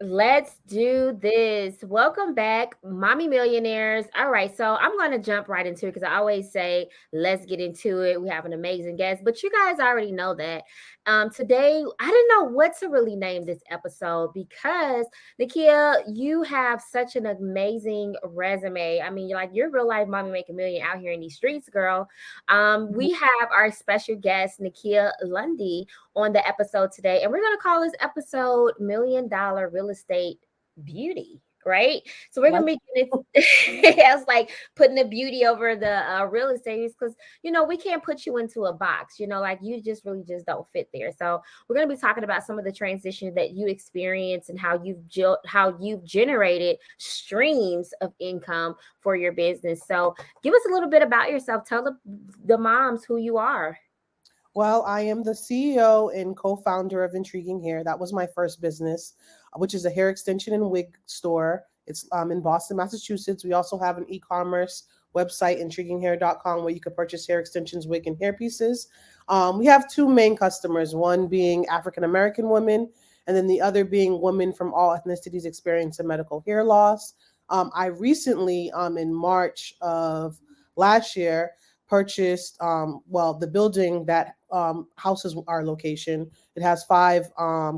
Let's do this. Welcome back, Mommy Millionaires. All right, so I'm going to jump right into it because I always say, let's get into it. We have an amazing guest, but you guys already know that. Today, I didn't know what to really name this episode because, Nikia, you have such an amazing resume. I mean, you're real life Mommy Making Million out here in these streets, girl. We have our special guest, Nikia Londy, on the episode today. And we're going to call this episode $1,000,000 Real Estate Beauty. Right. So we're going to be, it's like putting the beauty over the real estate because, we can't put you into a box, like you just really just don't fit there. So we're going to be talking about some of the transitions that you experience and how you've generated streams of income for your business. So give us a little bit about yourself. Tell the moms who you are. Well, I am the CEO and co-founder of Intriguing Hair. That was my first business, which is a hair extension and wig store. It's in Boston, Massachusetts. We also have an e-commerce website, intriguinghair.com, where you can purchase hair extensions, wig, and hairpieces. We have two main customers, one being African-American women, and then the other being women from all ethnicities experiencing medical hair loss. I recently, in March of last year, purchased the building that houses our location. It has 5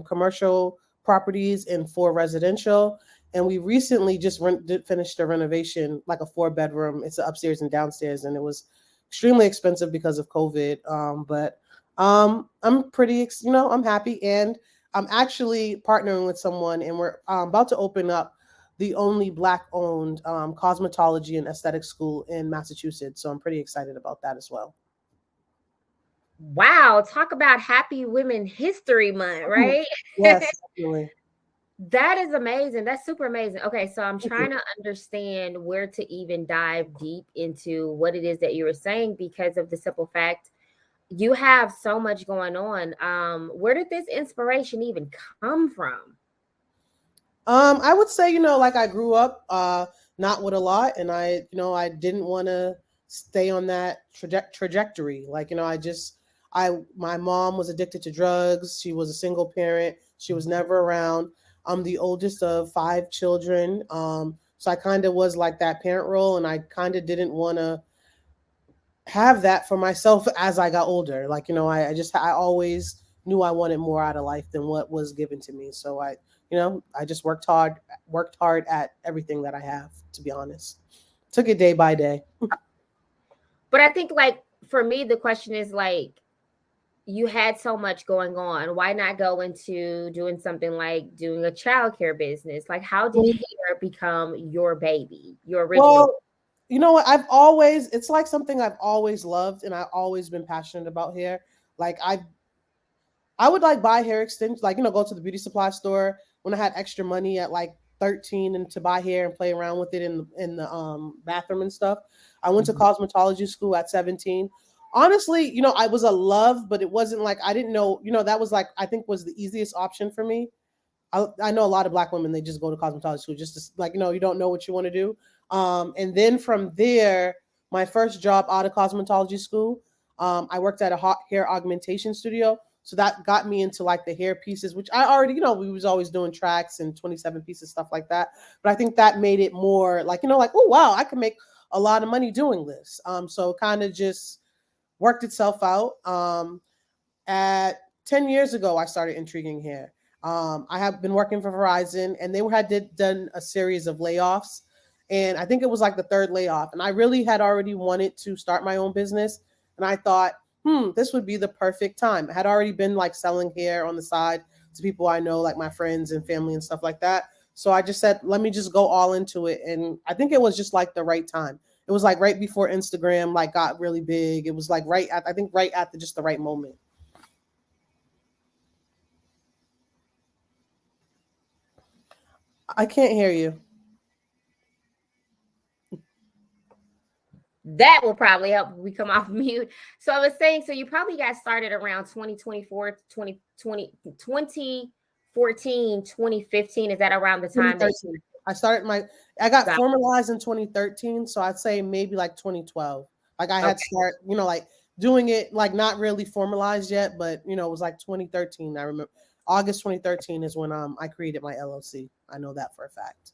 commercial properties and 4 residential. And we recently just finished a renovation, like a 4-bedroom. It's upstairs and downstairs, and it was extremely expensive because of COVID. But I'm pretty, I'm happy, and I'm actually partnering with someone, and we're about to open up the only Black-owned cosmetology and aesthetic school in Massachusetts. So I'm pretty excited about that as well. Wow, talk about Happy Women History Month, right? Yes, definitely. That is amazing. That's super amazing. Okay, so I'm trying to understand where to even dive deep into what it is that you were saying because of the simple fact you have so much going on. Where did this inspiration even come from? I would say, like I grew up not with a lot, and I didn't want to stay on that trajectory. Like, my mom was addicted to drugs. She was a single parent. She was never around. I'm the oldest of 5 children. So I kind of was like that parent role, and I kind of didn't want to have that for myself as I got older. Like, I always knew I wanted more out of life than what was given to me. So I just worked hard at everything that I have, to be honest. Took it day by day. But I think, like, for me, the question is, like, you had so much going on. Why not go into doing something like doing a childcare business? Like, how did hair become your baby, your original? Well, you know what? It's like something I've always loved, and I've always been passionate about hair. Like, I would like buy hair extensions, like, go to the beauty supply store when I had extra money at like 13 and to buy hair and play around with it in the bathroom and stuff. I went to cosmetology school at 17. Honestly, I was a love, but it wasn't like I didn't know, that was like I think was the easiest option for me. I know a lot of Black women, they just go to cosmetology school just to, like, you don't know what you want to do. And then from there, my first job out of cosmetology school, I worked at a hair augmentation studio. So that got me into like the hair pieces, which I already, we was always doing tracks and 27 pieces, stuff like that. But I think that made it more like, like, oh, wow, I can make a lot of money doing this. So kind of just worked itself out. At 10 years ago, I started Intriguing Hair. I have been working for Verizon, and they had done a series of layoffs. And I think it was like the 3rd layoff. And I really had already wanted to start my own business. And I thought, this would be the perfect time. I had already been like selling hair on the side to people I know, like my friends and family and stuff like that. So I just said, let me just go all into it. And I think it was just like the right time. It was like right before Instagram like got really big. It was like right at just the right moment. I can't hear you. That will probably help if we come off mute. So I was saying, so you probably got started around 2024, 2014, 2015. Is that around the time that I got formalized in 2013. So I'd say maybe like 2012. Like I had start, like doing it, like not really formalized yet, but it was like 2013. I remember August 2013 is when I created my LLC. I know that for a fact.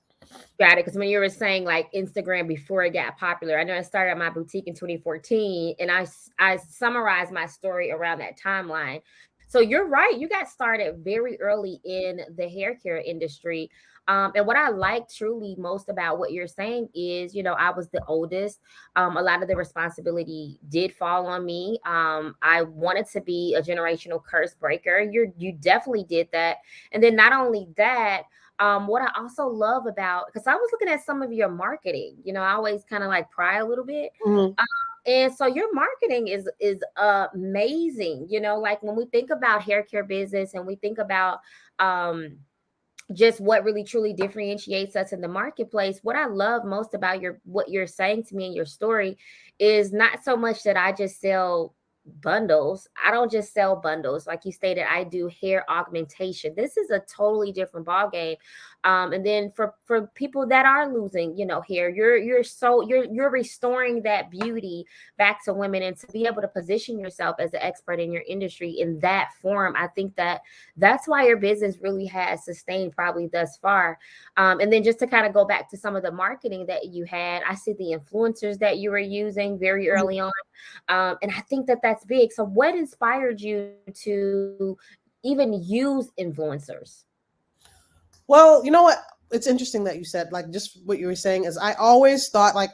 Got it. Because when you were saying like Instagram before it got popular, I know I started my boutique in 2014, and I summarized my story around that timeline. So you're right. You got started very early in the hair care industry. And what I like truly most about what you're saying is, I was the oldest. A lot of the responsibility did fall on me. I wanted to be a generational curse breaker. You definitely did that. And then not only that, what I also love about, because I was looking at some of your marketing, I always kind of like pry a little bit. Mm-hmm. And so your marketing is amazing. Like when we think about hair care business and we think about just what really truly differentiates us in the marketplace, what I love most about what you're saying to me in your story is not so much that I just sell bundles. I don't just sell bundles. Like you stated, I do hair augmentation. This is a totally different ball game. And then for people that are losing, hair, you're restoring that beauty back to women, and to be able to position yourself as an expert in your industry in that form. I think that's why your business really has sustained probably thus far. And then just to kind of go back to some of the marketing that you had, I see the influencers that you were using very early on. And I think that's big. So what inspired you to even use influencers? Well, you know what? It's interesting that you said, like, just what you were saying is I always thought, like,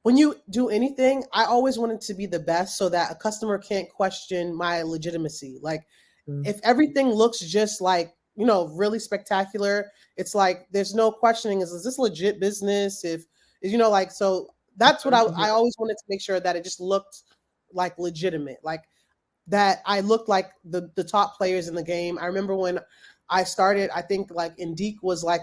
when you do anything, I always wanted to be the best so that a customer can't question my legitimacy. Like, if everything looks just like, really spectacular, it's like there's no questioning, is this legit business? Like, so that's what I always wanted to make sure that it just looked like legitimate, like that I looked like the top players in the game. I remember when I started, I think like Indique was like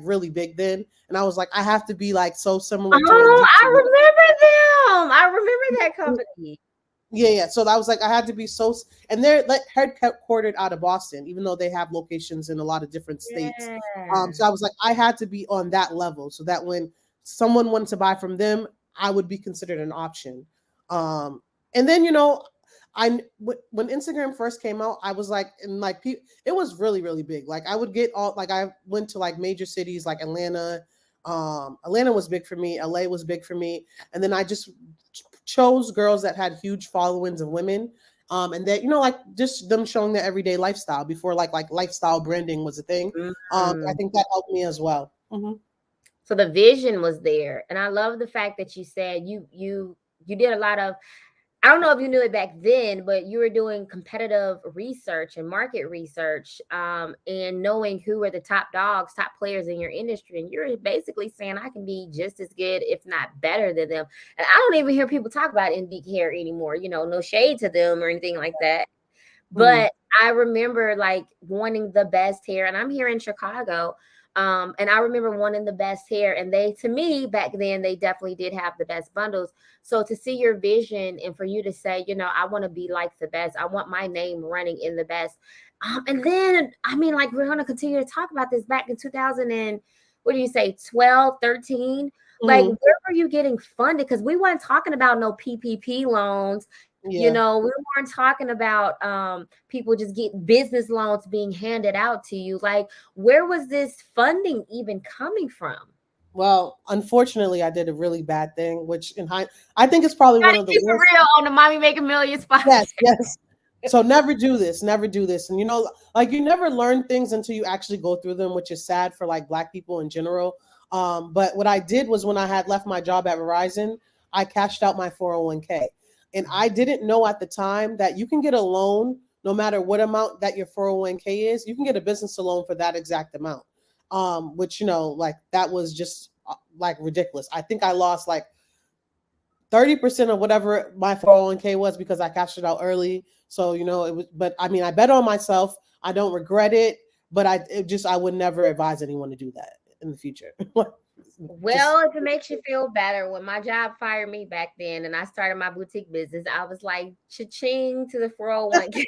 really big then, and I was like, I have to be like so similar to Oh, Indique. I remember them. I remember that company. Yeah. So I was like, I had to be so, and they're like headquartered out of Boston, even though they have locations in a lot of different states. Yeah. So I was like, I had to be on that level so that when someone wanted to buy from them, I would be considered an option. And then when Instagram first came out, I was like, and like it was really really big. Like I would get I went to like major cities like Atlanta. Atlanta was big for me. LA was big for me, and then I just chose girls that had huge followings of women. And that like just them showing their everyday lifestyle before like lifestyle branding was a thing. I think that helped me as well. Mm-hmm. So the vision was there, and I love the fact that you said you did a lot of, I don't know if you knew it back then, but you were doing competitive research and market research, and knowing who were the top dogs, top players in your industry. And you're basically saying I can be just as good, if not better than them. And I don't even hear people talk about Indique hair anymore, no shade to them or anything like that. But I remember like wanting the best hair, and I'm here in Chicago. And I remember wanting the best hair, and to me back then, they definitely did have the best bundles. So to see your vision and for you to say, I want to be like the best, I want my name running in the best. And then, I mean, like we're going to continue to talk about this back in 2000 and what do you say, 12, 13? Like, where were you getting funded? Because we weren't talking about no PPP loans. We weren't talking about people just getting business loans being handed out to you. Like, where was this funding even coming from? Well, unfortunately, I did a really bad thing, which I think it's probably one of the worst. Real on the Mommy Making Millions podcast. Yes. So never do this. And like you never learn things until you actually go through them, which is sad for like Black people in general. But what I did was when I had left my job at Verizon, I cashed out my 401k. And I didn't know at the time that you can get a loan no matter what amount that your 401k is. You can get a business loan for that exact amount. Which, like that was just like ridiculous. I think I lost like 30% of whatever my 401k was because I cashed it out early. So, it was, but I mean, I bet on myself. I don't regret it, but I would never advise anyone to do that in the future. Well, if it makes you feel better, when my job fired me back then and I started my boutique business, I was like, cha-ching to the 401k.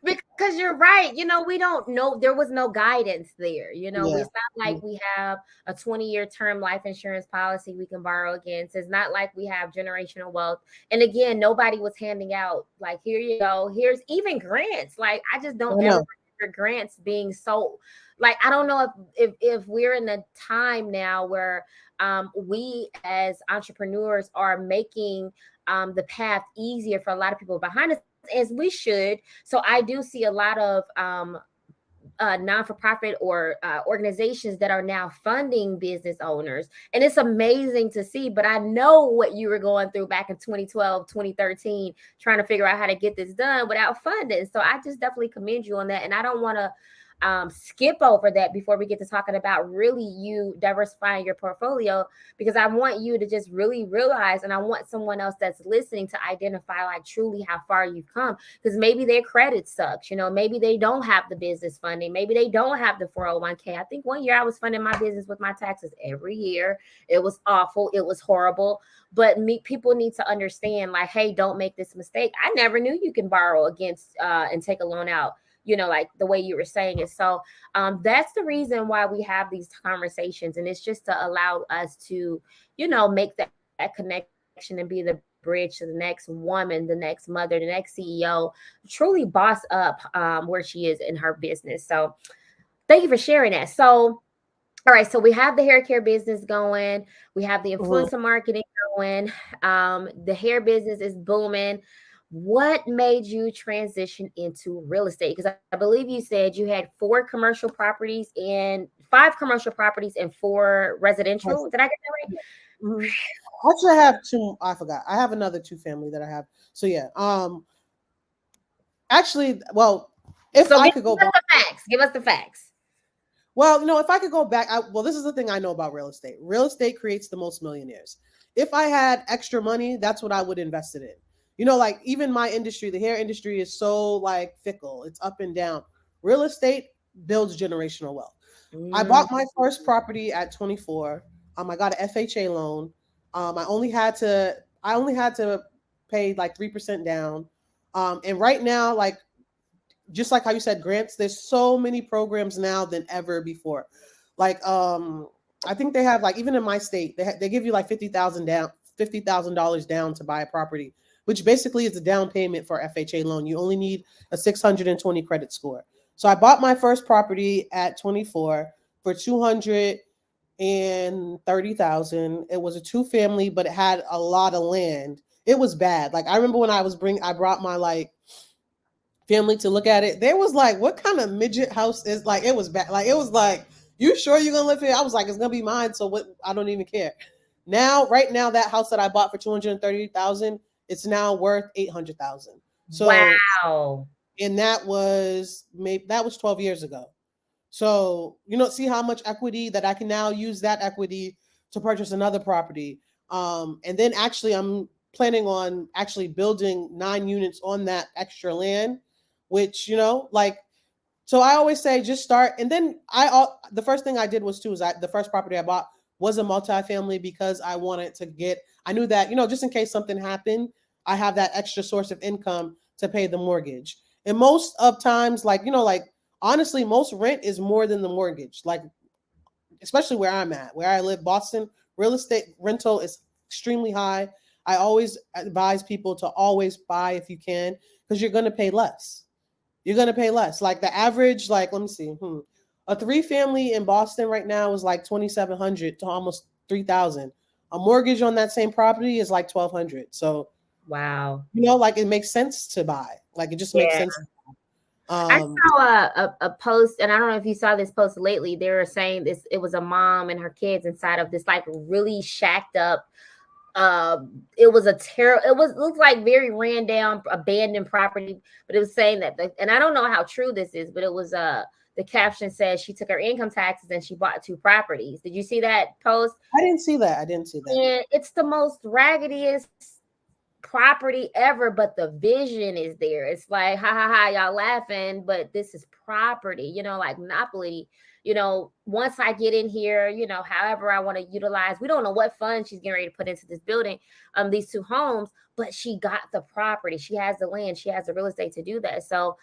Because you're right. We don't know. There was no guidance there. Yeah. It's not like we have a 20-year term life insurance policy we can borrow against. It's not like we have generational wealth. And again, nobody was handing out like, here you go. Here's even grants. Like, I just I don't ever know. remember grants being so, like, I don't know if we're in a time now where we as entrepreneurs are making the path easier for a lot of people behind us, as we should. So I do see a lot of non-for-profit or organizations that are now funding business owners, and it's amazing to see. But I know what you were going through back in 2012, 2013, trying to figure out how to get this done without funding. So I just definitely commend you on that, and I don't want to skip over that before we get to talking about really you diversifying your portfolio, because I want you to just really realize, and I want someone else that's listening to identify like truly how far you've come, because maybe their credit sucks, maybe they don't have the business funding, maybe they don't have the 401k. I think one year I was funding my business with my taxes every year. It was awful, it was horrible. But people need to understand, like, hey, don't make this mistake. I never knew you can borrow against and take a loan out, like the way you were saying it. So that's the reason why we have these conversations. And it's just to allow us to, make that connection and be the bridge to the next woman, the next mother, the next CEO, truly boss up where she is in her business. So thank you for sharing that. So, all right, so we have the hair care business going. We have the Mhm. influencer marketing going. The hair business is booming. What made you transition into real estate? Because I believe you said you had 5 commercial properties and 4 residential. Did I get that right? Mhm. Actually, I have two. I forgot. I have another two family that I have. So yeah. Actually, well, if So I give could go us back, the facts. Give us the facts. well, if I could go back, well, this is the thing I know about real estate. Real estate creates the most millionaires. If I had extra money, that's what I would invest it in. Like even my industry, the hair industry is so like fickle. It's up and down. Real estate builds generational wealth. I Mm, bought my first property at 24. I got an FHA loan. I only had to pay like 3% down. And right now, like just like how you said grants, there's so many programs now than ever before. Like I think they have, like, even in my state, they give you like $50,000 down to buy a property, which basically is a down payment for FHA loan. You only need a 620 credit score. So I bought my first property at 24 for 230,000. It was a two family, but it had a lot of land. It was bad. Like I remember when I brought my like family to look at it. They was like, "What kind of midget house is like?" It was bad. Like it was like, "You sure you're gonna live here?" I was like, "It's gonna be mine." So what? I don't even care. Now, right now, that house that I bought for 230,000, it's now worth 800,000. So, wow. and that was 12 years ago. So see how much equity that I can now use that equity to purchase another property. And then actually, I'm planning on actually building 9 units on that extra land, which like. So I always say just start, and then the first thing I did was too is the first property I bought was a multifamily because I wanted to get. I knew that just in case something happened, I have that extra source of income to pay the mortgage. And most of times, like honestly, most rent is more than the mortgage. Like especially where I'm at, where I live, Boston, real estate rental is extremely high. I always advise people to always buy if you can because you're going to pay less. You're going to pay less. Like the average, like let me see, a three family in Boston right now is like 2,700 to almost 3,000. A mortgage on that same property is like 1,200. So Wow. like it makes sense to buy. Like it just makes Yeah. sense. I Um, saw a post, and I don't know if you saw this post lately. They were saying this, it was a mom and her kids inside of this like really shacked up. It was looked like very ran down, abandoned property, but it was saying that, and I don't know how true this is, but it was the caption says she took her income taxes and she bought 2 properties. Did you see that post? I didn't see that. I didn't see that. And it's the most raggediest. property ever, but the vision is there. It's like, ha ha ha, y'all laughing, but this is property, like Monopoly. Once I get in here, however I want to utilize, we don't know what fund she's getting ready to put into this building, these two homes, but she got the property. She has the land, she has the real estate to do that. So,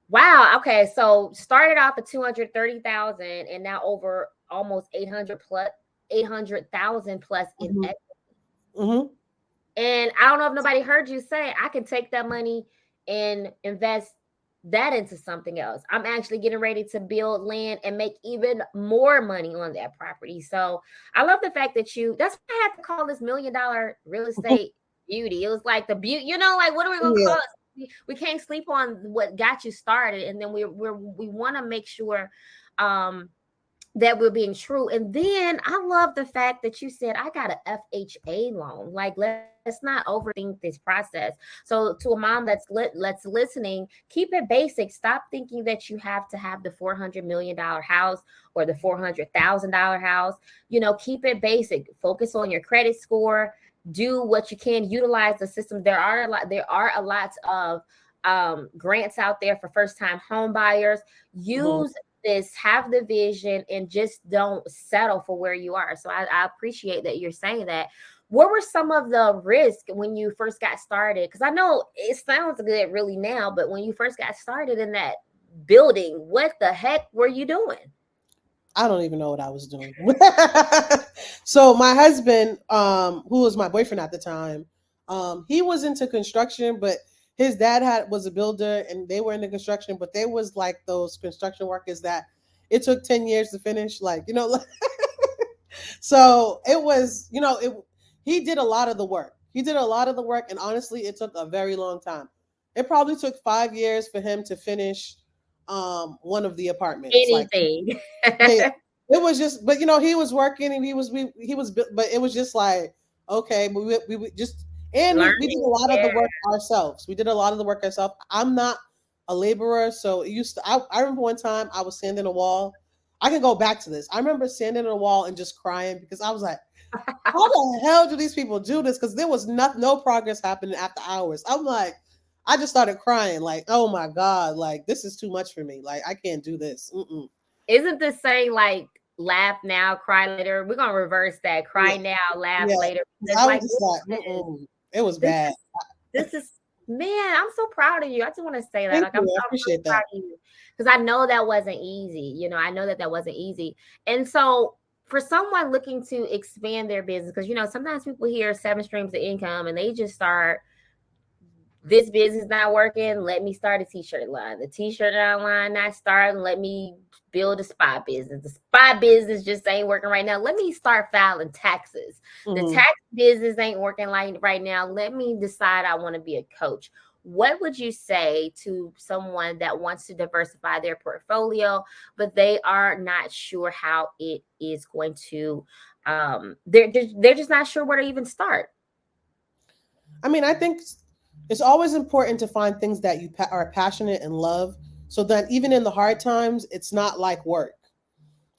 wow. Okay. So started off at 230,000 and now over almost 800,000 plus in Mm-hmm. equity. Mm-hmm. And I don't know if nobody heard you say I can take that money and invest that into something else. I'm actually getting ready to build land and make even more money on that property. So I love the fact that that's why I had to call this $1 million real estate beauty. It was like the beauty, like what are we gonna call Yeah. it? We can't sleep on what got you started, and then we want to make sure that we're being true. And then I love the fact that you said I got a FHA loan. Like, let's not overthink this process. So to a mom that's listening, keep it basic. Stop thinking that you have to have the $400 million house or the $400,000 house. Keep it basic. Focus on your credit score. Do what you can. Utilize the system. There are a lot of grants out there for first time home buyers. Use this, have the vision, and just don't settle for where you are. So I appreciate that you're saying that. What were some of the risks when you first got started? Because I know it sounds good really now, but when you first got started in that building, what the heck were you doing? I don't even know what I was doing. So my husband, who was my boyfriend at the time, he was into construction, but his dad was a builder and they were into construction, but they was like those construction workers that it took 10 years to finish. So it was, he did a lot of the work. He did a lot of the work. And honestly, it took a very long time. It probably took 5 years for him to finish one of the apartments. Like, Anything. yeah, it was just, but he was working and he was, but it was just like, okay, but we just, and we did a Learning. lot of the Yeah. work ourselves. We did a lot of the work ourselves. I'm not a laborer, so it used to. I remember one time I was sanding a wall. I can go back to this. I remember sanding a wall and just crying because I was like, how the hell do these people do this? Because there was no progress happening after hours. I'm like, I just started crying, like, oh my god, like this is too much for me. Like I can't do this. Mm-mm. Isn't this saying like laugh now, cry later? We're gonna reverse that. Cry Yeah, now, laugh yeah. later. It's I was like just like, mm-mm. It was this bad. is this is man, I'm so proud of you. I just want to say that. Thank Like you. I I'm really appreciate proud that. of you. Because I know that wasn't easy. I know that wasn't easy. And so for someone looking to expand their business, because sometimes people hear 7 streams of income and they just start this business not working. Let me start a t-shirt line. The t-shirt line not starting. Let me build a spa business. The spa business just ain't working right now. Let me start filing taxes. The Mm-hmm. tax business ain't working like right now. Let me decide I want to be a coach. What would you say to someone that wants to diversify their portfolio, but they are not sure how it is going to? They're just not sure where to even start. I mean, I think it's always important to find things that you are passionate and love, so that even in the hard times, it's not like work.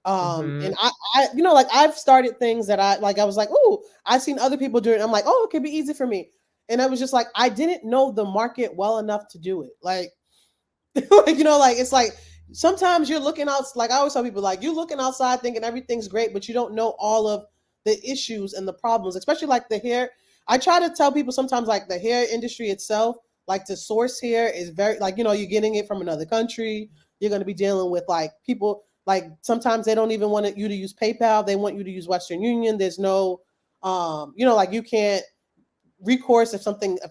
Mm-hmm. And like I've started things that I like. I was like, oh, I've seen other people do it. I'm like, oh, it could be easy for me. And I was just like, I didn't know the market well enough to do it. Like, like it's like sometimes you're looking out. Like I always tell people, like you're looking outside thinking everything's great, but you don't know all of the issues and the problems, especially like the hair. I try to tell people sometimes like the hair industry itself, like to source hair is very like you're getting it from another country. You're going to be dealing with like people like sometimes they don't even want you to use PayPal. They want you to use Western Union. There's no, like you can't recourse if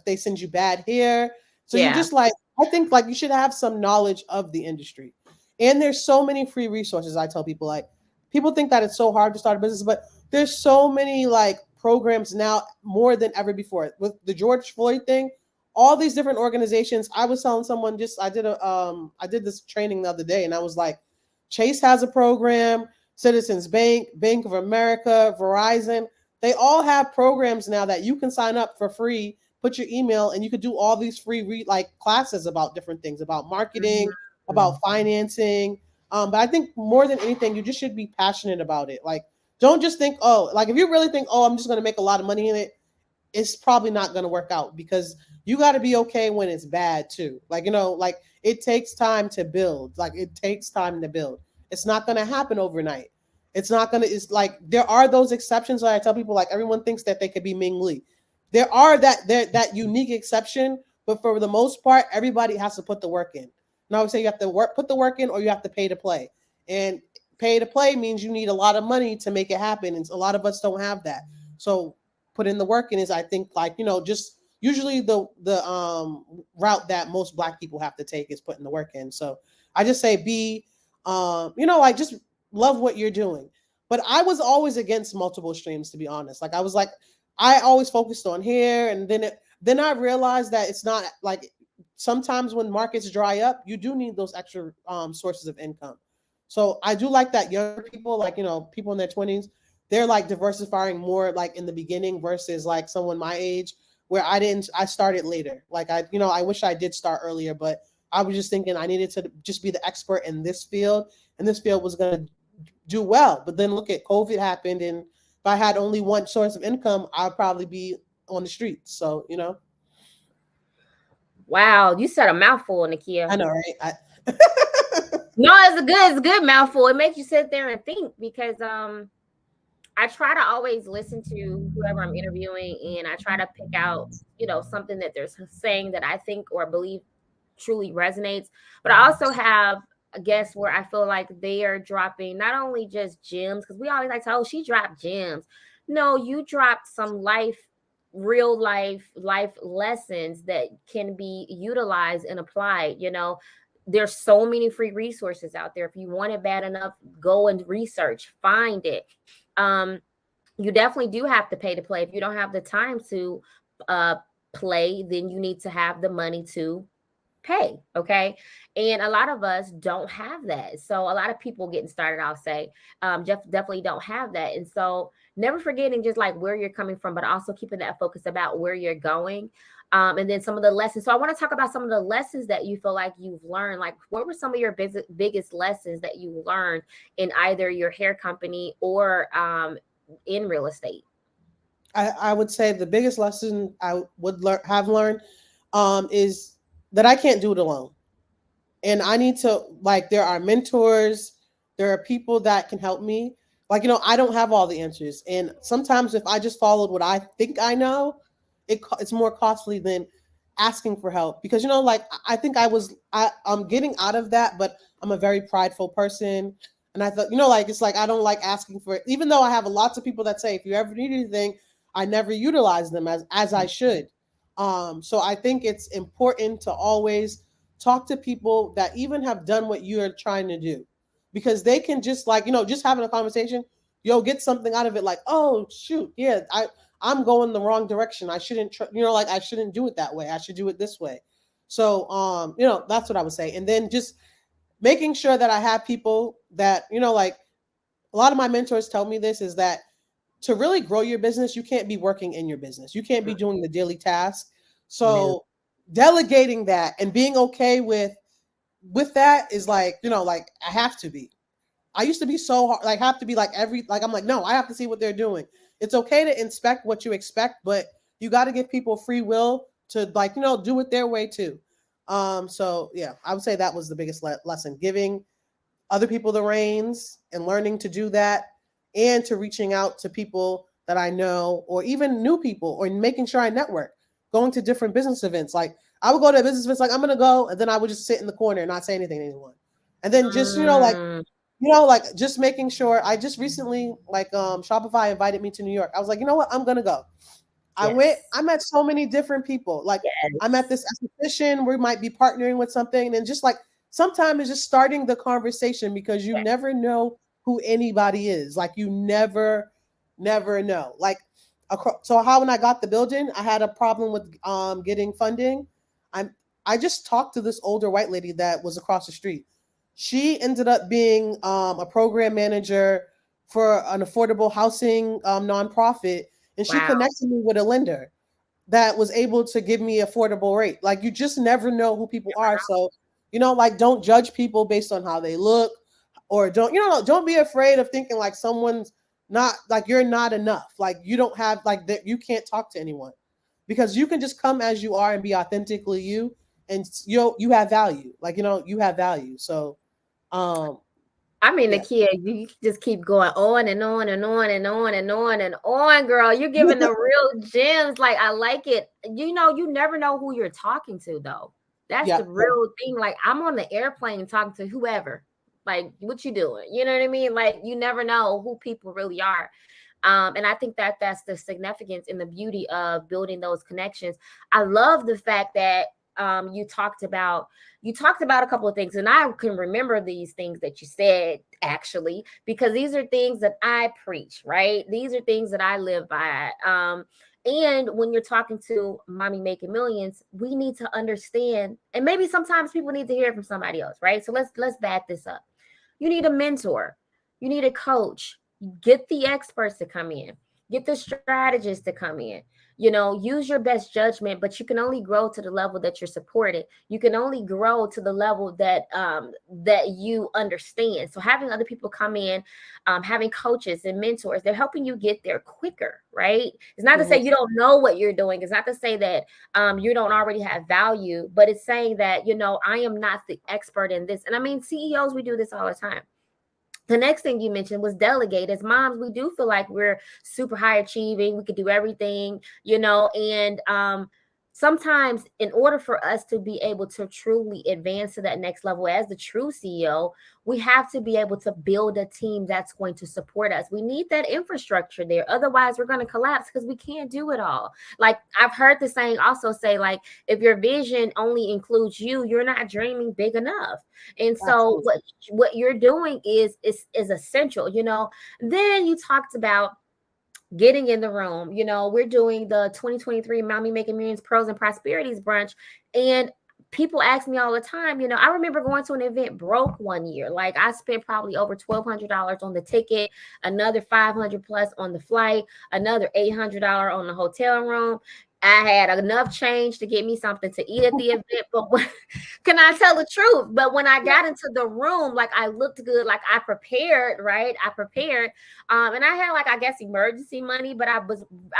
they send you bad hair. So you Yeah. just like I think like you should have some knowledge of the industry. And there's so many free resources. I tell people like people think that it's so hard to start a business, but there's so many like programs now more than ever before. With the George Floyd thing, all these different organizations. I was telling someone I did this training the other day and I was like, Chase has a program, Citizens Bank, Bank of America, Verizon, they all have programs now that you can sign up for free, put your email, and you could do all these free like classes about different things, about marketing, about Mhm. financing. But I think more than anything, you just should be passionate about it. Like, don't just think, oh, like if you really think, oh, I'm just going to make a lot of money in it, it's probably not going to work out, because you got to be okay when it's bad too. Like, like it takes time to build. Like it takes time to build. It's not going to happen overnight. It's not going to, it's like, there are those exceptions. Like I tell people, like everyone thinks that they could be Ming Lee. There are that unique exception, but for the most part, everybody has to put the work in. And I would say you have to put the work in, or you have to pay to play. And pay to play means you need a lot of money to make it happen. And a lot of us don't have that. So put in the work in is, I think, like, just usually the route that most Black people have to take is putting the work in. So I just say like just love what you're doing. But I was always against multiple streams, to be honest. Like I always focused on hair, and then I realized that it's not like, sometimes when markets dry up, you do need those extra sources of income. So I do like that younger people, like, people in their 20s, they're like diversifying more, like in the beginning, versus like someone my age, where I started later. Like I wish I did start earlier, but I was just thinking I needed to just be the expert in this field, and this field was going to do well. But then look at COVID happened, and if I had only one source of income, I'd probably be on the streets. So, Wow, you said a mouthful, Nikia. I know, right? No, it's a good mouthful. It makes you sit there and think, because I try to always listen to whoever I'm interviewing, and I try to pick out, something that they're saying that I think or believe truly resonates. But I also have guests where I feel like they are dropping not only just gems, because we always like to, oh, she dropped gems. No, you dropped some real life lessons that can be utilized and applied. There's so many free resources out there. If you want it bad enough, go and research, find it. You definitely do have to pay to play. If you don't have the time to play, then you need to have the money to pay. Okay. And a lot of us don't have that. So a lot of people getting started, I'll say, definitely don't have that. And so never forgetting just like where you're coming from, but also keeping that focus about where you're going. And then some of the lessons. So I want to talk about some of the lessons that you feel like you've learned. Like, what were some of your biggest lessons that you learned in either your hair company or in real estate? I would say the biggest lesson I would have learned is that I can't do it alone. And I need to, like, there are mentors, there are people that can help me. Like, I don't have all the answers. And sometimes if I just followed what I think I know, it's more costly than asking for help. Because, like, I think I'm getting out of that, but I'm a very prideful person. And I thought, like, it's like, I don't like asking for it, even though I have lots of people that say, if you ever need anything, I never utilize them as I should. So I think it's important to always talk to people that even have done what you're trying to do, because they can just, like, just having a conversation, you'll get something out of it. Like, oh shoot, yeah, I'm going the wrong direction. I shouldn't, like, I shouldn't do it that way. I should do it this way. So, that's what I would say. And then just making sure that I have people that, like, a lot of my mentors tell me this, is that to really grow your business, you can't be working in your business. You can't be doing the daily task. So delegating that and being okay with that is like, like, I have to be. I used to be so hard, like, have to be like I'm like, no, I have to see what they're doing. It's okay to inspect what you expect, but you got to give people free will to, like, do it their way too. So yeah, I would say that was the biggest lesson, giving other people the reins and learning to do that, and to reaching out to people that I know, or even new people, or making sure I network, going to different business events. Like, I would go to business events, like, I'm going to go, and then I would just sit in the corner and not say anything to anyone. And then just, like just making sure. I just recently, like, Shopify invited me to New York. I was like, you know what? I'm going to go. I went, I met so many different people. Like, I met this esthetician, we might be partnering with something. And just like, sometimes it's just starting the conversation, because you never know who anybody is. Like, you never know. Like, so how, when I got the building, I had a problem with getting funding. I just talked to this older white lady that was across the street. She ended up being a program manager for an affordable housing nonprofit, and she connected me with a lender that was able to give me affordable rate. Like, you just never know who people are. So, like, don't judge people based on how they look, or don't be afraid of thinking like someone's not like you're not enough. Like you don't have like that. You can't talk to anyone because you can just come as you are and be authentically you, and you have value. Like you have value. So, um, I mean, yeah. Nikia, you just keep going on and on and on and on and on and on, girl. You're giving the real gems. Like, I like it. You never know who you're talking to, though. That's Yeah. the real thing. Like, I'm on the airplane talking to whoever. Like, what you doing? You know what I mean? Like, you never know who people really are. And I think that that's the significance and the beauty of building those connections. I love the fact that you talked about a couple of things, and I can remember these things that you said actually, because these are things that I preach, right? These are things that I live by. And when you're talking to Mommy Making Millions, we need to understand, and maybe sometimes people need to hear from somebody else, right? So let's back this up. You need a mentor, you need a coach. Get the experts to come in, get the strategists to come in. Use your best judgment, but you can only grow to the level that you're supported. You can only grow to the level that you understand. So having other people come in, having coaches and mentors, they're helping you get there quicker, right? It's not to Mhm. say you don't know what you're doing. It's not to say that you don't already have value, but it's saying that I am not the expert in this. And I mean, CEOs, we do this all the time. The next thing you mentioned was delegate. As moms, we do feel like we're super high achieving. We could do everything, and sometimes in order for us to be able to truly advance to that next level as the true CEO, we have to be able to build a team that's going to support us. We need that infrastructure there. Otherwise, we're going to collapse because we can't do it all. Like I've heard the saying also say, like, if your vision only includes you, you're not dreaming big enough. And so Absolutely. what you're doing is essential. Then you talked about getting in the room. We're doing the 2023 Mommy Making Millions Pros and Prosperities brunch, and people ask me all the time. I remember going to an event broke one year. Like I spent probably over $1,200 on the ticket, another 500 plus on the flight, another $800 on the hotel room. I had enough change to get me something to eat at the event, but can I tell the truth? But when I got into the room, like I looked good, like I prepared, right? I prepared, and I had like I guess emergency money, but I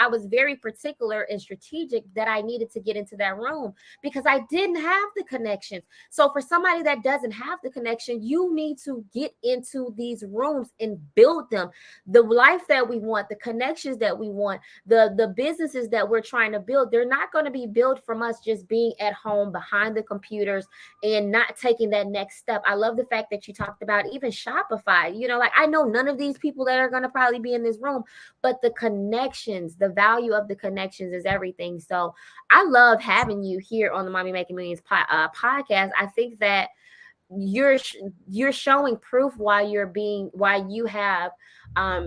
was very particular and strategic that I needed to get into that room because I didn't have the connections. So for somebody that doesn't have the connection, you need to get into these rooms and build them. The life that we want, the connections that we want, the businesses that we're trying to build, they're not going to be built from us just being at home behind the computers and not taking that next step. I love the fact that you talked about even Shopify. Like I know none of these people that are going to probably be in this room, but the connections, the value of the connections is everything. So I love having you here on the Mommy Making Millions podcast. I think that you're you're showing proof why you have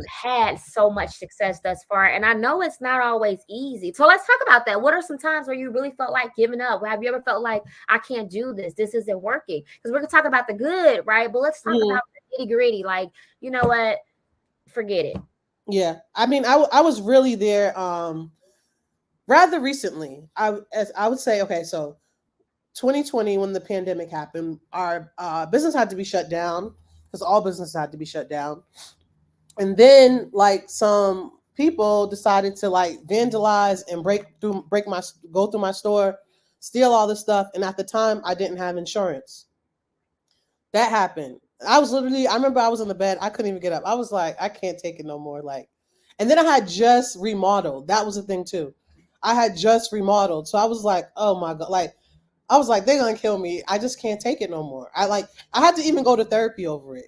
had so much success thus far, and I know it's not always easy. So let's talk about that. What are some times where you really felt like giving up? Have you ever felt like I can't do this isn't working? Because we're gonna talk about the good, right? But let's talk Mhm. about the nitty gritty. Like, you know what, forget it. Yeah. I mean, I was really there rather recently. I would say, okay, so 2020 when the pandemic happened, our business had to be shut down because all businesses had to be shut down. And then like some people decided to like vandalize and go through my store, steal all this stuff. And at the time, I didn't have insurance. That happened. I remember I was in the bed. I couldn't even get up. I was like, I can't take it no more. Like, and then I had just remodeled. That was the thing too. I had just remodeled. So I was like, oh my God. Like, I was like, they're gonna kill me. I just can't take it no more. I had to even go to therapy over it.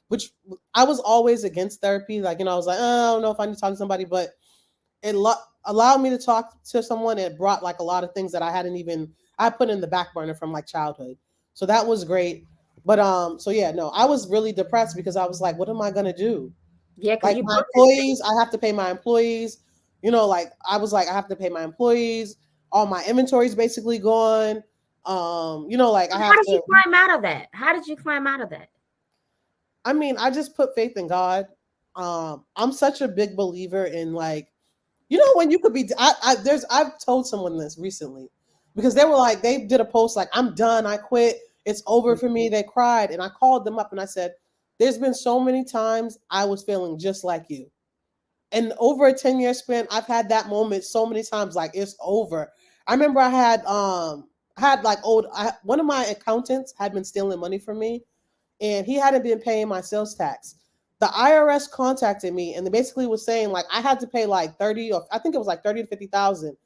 Which I was always against therapy. Like, I was like, oh, I don't know if I need to talk to somebody, but allowed me to talk to someone. It brought like a lot of things that I put in the back burner from like childhood. So that was great. But so yeah, no, I was really depressed because I was like, what am I gonna do? Yeah, because Like you my built this thing. employees, I have to pay my employees. Like I was like, I have to pay my employees. All my inventory's basically gone. Like I How have did you to. climb out of that? How did you climb out of that? I mean, I just put faith in God. I'm such a big believer in like, when you could be. I've told someone this recently because they did a post like, I'm done, I quit, it's over for me. They cried, and I called them up and I said, there's been so many times I was feeling just like you. And over a 10-year span, I've had that moment so many times, like it's over. I remember I had like one of my accountants had been stealing money from me, and he hadn't been paying my sales tax. The IRS contacted me and they basically was saying like I had to pay like 30, or I think it was like 30 to 50,000.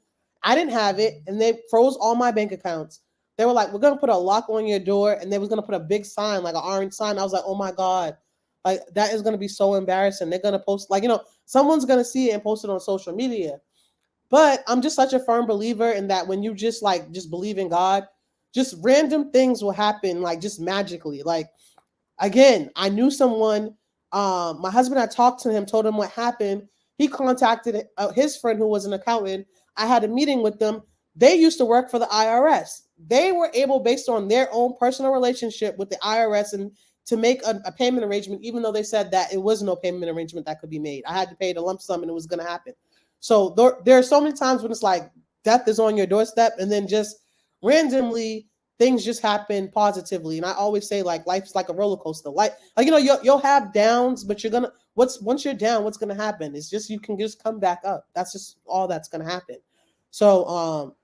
I didn't have it, and they froze all my bank accounts. They were like, "We're gonna put a lock on your door," and they was gonna put a big sign, like an orange sign. I was like, "Oh my god, like that is gonna be so embarrassing." They're gonna post, like, someone's gonna see it and post it on social media. But I'm just such a firm believer in that when you just believe in God, just random things will happen, like just magically. Like, again, I knew someone. My husband, I talked to him, told him what happened. He contacted his friend who was an accountant. I had a meeting with them. They used to work for the IRS. They were able, based on their own personal relationship with the IRS, and to make a payment arrangement, even though they said that it was no payment arrangement that could be made. I had to pay the lump sum and it was going to happen. So there are so many times when it's like death is on your doorstep, and then just randomly things just happen positively. And I always say, like, life's like a roller coaster. Like you'll have downs, but once you're down, what's gonna happen? It's just you can just come back up. That's just all that's gonna happen. So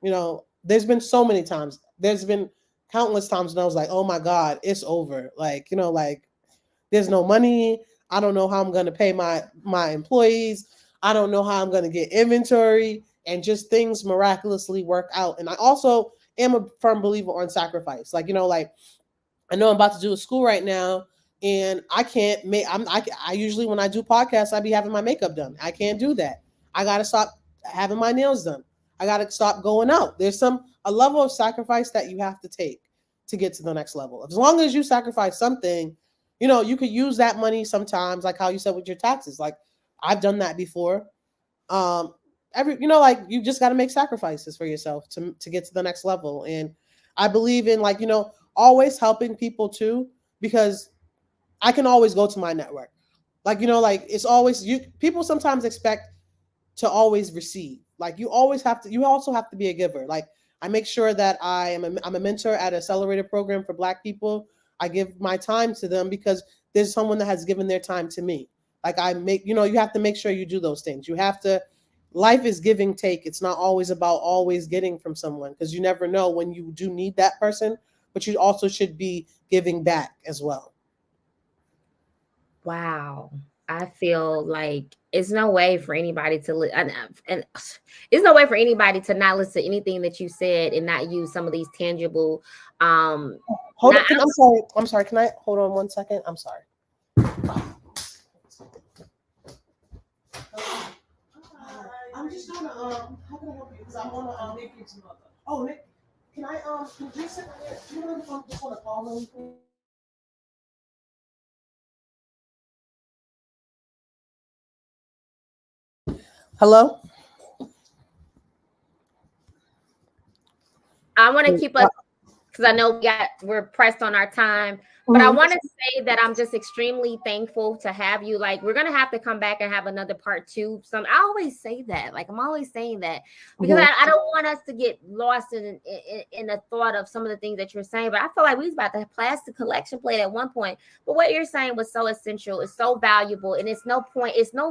there's been so many times. There's been countless times when I was like, oh my God, it's over. Like, like there's no money. I don't know how I'm gonna pay my employees. I don't know how I'm gonna get inventory, and just things miraculously work out. And I also am a firm believer on sacrifice. Like, like I know I'm about to do a school right now, and I can't make. I usually, when I do podcasts, I be having my makeup done. I can't do that. I gotta stop having my nails done. I gotta stop going out. There's a level of sacrifice that you have to take to get to the next level. As long as you sacrifice something, you could use that money sometimes, like how you said with your taxes. Like, I've done that before. Like, you just got to make sacrifices for yourself to get to the next level. And I believe in, like, always helping people too, because I can always go to my network. Like, like it's always people sometimes expect to always receive. Like, you also have to be a giver. Like, I make sure that I'm a mentor at an accelerator program for Black people. I give my time to them because there's someone that has given their time to me. Like, you have to make sure you do those things. Life is giving, take. It's not always about always getting from someone, because you never know when you do need that person, but you also should be giving back as well. Wow. I feel like it's no way for anybody to and it's no way for anybody to not listen to anything that you said and not use some of these tangible Hold on. I'm sorry. Can I hold on 1 second? I'm sorry. I'm just gonna how can I help you? Because I wanna Nick, can you sit right here? Do you mind if I just wanna call really quick? Hello? I want to keep us, because I know we're pressed on our time, but I want to say that I'm just extremely thankful to have you. Like, we're gonna have to come back and have another part 2. I always say that. Like, I'm always saying that because I don't want us to get lost in the thought of some of the things that you're saying. But I feel like we was about to have plastic collection plate at one point. But what you're saying was so essential. It's so valuable, and it's no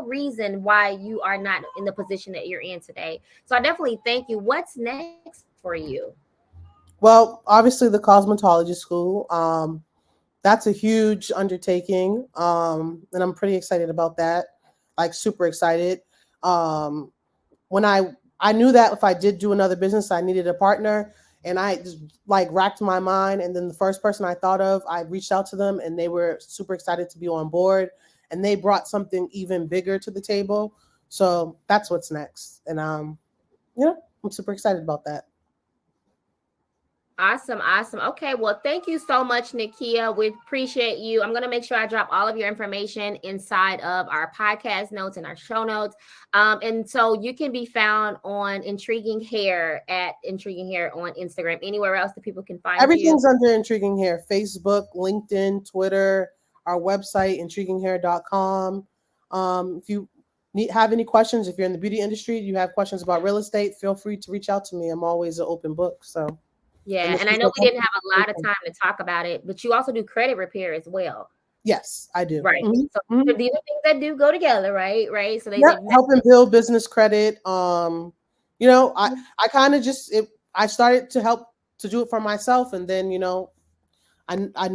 reason why you are not in the position that you're in today. So I definitely thank you. What's next for you? Well, obviously the cosmetology school. That's a huge undertaking. And I'm pretty excited about that. Like, super excited. When I knew that if I did do another business, I needed a partner, and I just like racked my mind. And then the first person I thought of, I reached out to them, and they were super excited to be on board, and they brought something even bigger to the table. So that's what's next. And I'm super excited about that. Awesome. Okay, well, thank you so much, Nikia. We appreciate you. I'm going to make sure I drop all of your information inside of our podcast notes and our show notes. And so you can be found on Intriguing Hair at Intriguing Hair on Instagram. Anywhere else that people can find Everything's you? under Intriguing Hair: Facebook, LinkedIn, Twitter, our website, intriguinghair.com. If you have any questions, if you're in the beauty industry, you have questions about real estate, feel free to reach out to me. I'm always an open book. Yeah, and I know we didn't have a lot of time to talk about it, but you also do credit repair as well. Yes, I do. Right. So Mhm. these are things that do go together, right? Right. So Yep, they helping build business credit. I kind of I started to help to do it for myself, and then I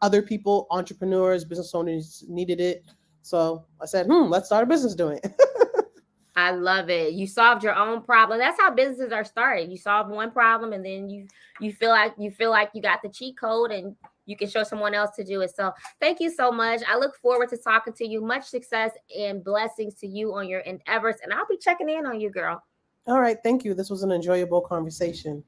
other people, entrepreneurs, business owners needed it, so I said, let's start a business doing it. I love it. You solved your own problem. That's how businesses are started. You solve one problem, and then you feel like you got the cheat code, and you can show someone else to do it. So thank you so much. I look forward to talking to you. Much success and blessings to you on your endeavors, and I'll be checking in on you, girl. All right, thank you. This was an enjoyable conversation.